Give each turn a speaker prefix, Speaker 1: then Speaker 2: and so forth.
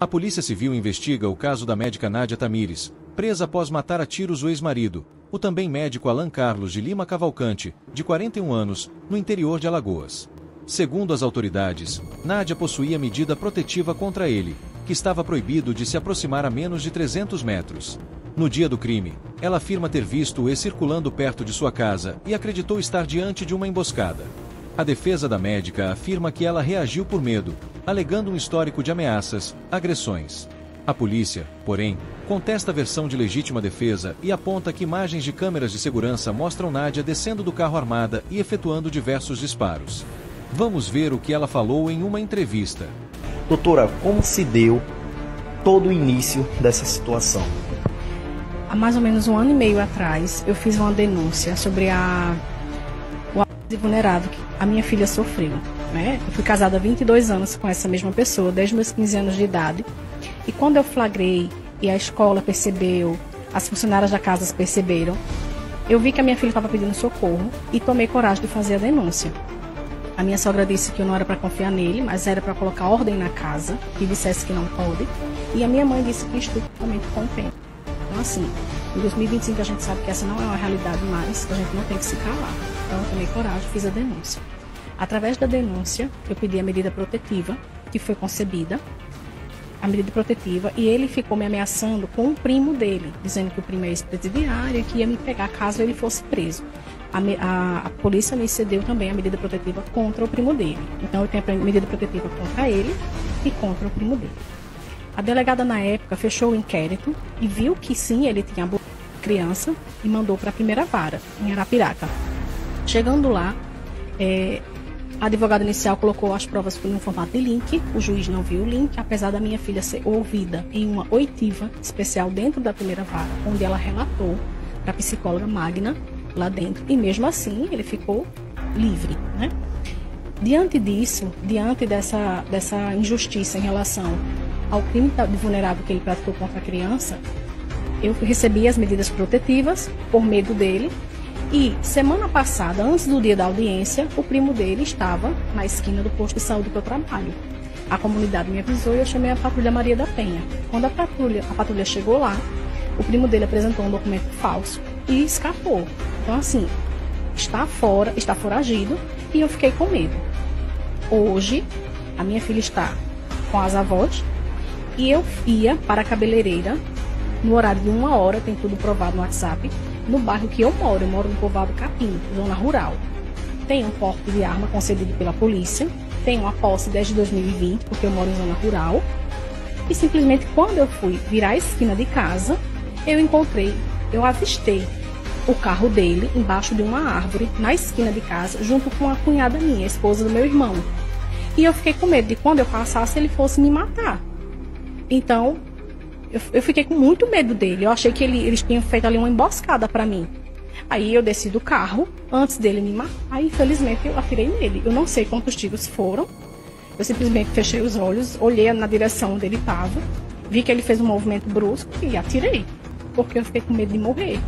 Speaker 1: A Polícia Civil investiga o caso da médica Nádia Tamires, presa após matar a tiros o ex-marido, o também médico Alan Carlos de Lima Cavalcante, de 41 anos, no interior de Alagoas. Segundo as autoridades, Nádia possuía medida protetiva contra ele, que estava proibido de se aproximar a menos de 300 metros. No dia do crime, ela afirma ter visto o ex circulando perto de sua casa e acreditou estar diante de uma emboscada. A defesa da médica afirma que ela reagiu por medo, alegando um histórico de ameaças, agressões. A polícia, porém, contesta a versão de legítima defesa e aponta que imagens de câmeras de segurança mostram Nádia descendo do carro armada e efetuando diversos disparos. Vamos ver o que ela falou em uma entrevista.
Speaker 2: Doutora, como se deu todo o início dessa situação?
Speaker 3: Há mais ou menos 1 ano e meio atrás, eu fiz uma denúncia sobre o abuso vulnerável que a minha filha sofreu. Eu fui casada há 22 anos com essa mesma pessoa, desde meus 15 anos de idade. E quando eu flagrei, e a escola percebeu, as funcionárias da casa perceberam, eu vi que a minha filha estava pedindo socorro e tomei coragem de fazer a denúncia. A minha sogra disse que eu não era para confiar nele, mas era para colocar ordem na casa, que dissesse que não pode. E a minha mãe disse que estupro também com o tempo. Então, assim, em 2025 a gente sabe que essa não é uma realidade mais, que a gente não tem que se calar. Então, eu tomei coragem, fiz a denúncia. Através da denúncia, eu pedi a medida protetiva, que foi concebida, a medida protetiva, e ele ficou me ameaçando com o primo dele, dizendo que o primo é ex-presidiário, que ia me pegar caso ele fosse preso. A polícia me cedeu também a medida protetiva contra o primo dele. Então, eu tenho a medida protetiva contra ele e contra o primo dele. A delegada, na época, fechou o inquérito e viu que sim, ele tinha abusado da criança e mandou para a primeira vara, em Arapiraca. Chegando lá, a advogada inicial colocou as provas no formato de link, o juiz não viu o link, apesar da minha filha ser ouvida em uma oitiva especial dentro da primeira vara, onde ela relatou para a psicóloga Magna, lá dentro, e mesmo assim ele ficou livre, Diante disso, diante dessa injustiça em relação ao crime vulnerável que ele praticou contra a criança, eu recebi as medidas protetivas por medo dele. E semana passada, antes do dia da audiência, o primo dele estava na esquina do posto de saúde que eu trabalho. A comunidade me avisou e eu chamei a patrulha Maria da Penha. Quando a patrulha chegou lá, o primo dele apresentou um documento falso e escapou. Então, assim, está foragido e eu fiquei com medo. Hoje, a minha filha está com as avós e eu ia para a cabeleireira no horário de 1 hora, tem tudo provado no WhatsApp, no bairro que eu moro no povoado Capim, zona rural. Tem um porte de arma concedido pela polícia, tem uma posse desde 2020, porque eu moro em zona rural, e simplesmente quando eu fui virar a esquina de casa, eu avistei o carro dele embaixo de uma árvore, na esquina de casa, junto com a cunhada minha, a esposa do meu irmão. E eu fiquei com medo de quando eu passasse ele fosse me matar. Então, eu fiquei com muito medo dele. Eu achei que eles tinham feito ali uma emboscada para mim. Aí eu desci do carro, antes dele me matar. Aí, infelizmente, eu atirei nele. Eu não sei quantos tiros foram. Eu simplesmente fechei os olhos, olhei na direção onde ele estava, vi que ele fez um movimento brusco e atirei. Porque eu fiquei com medo de morrer.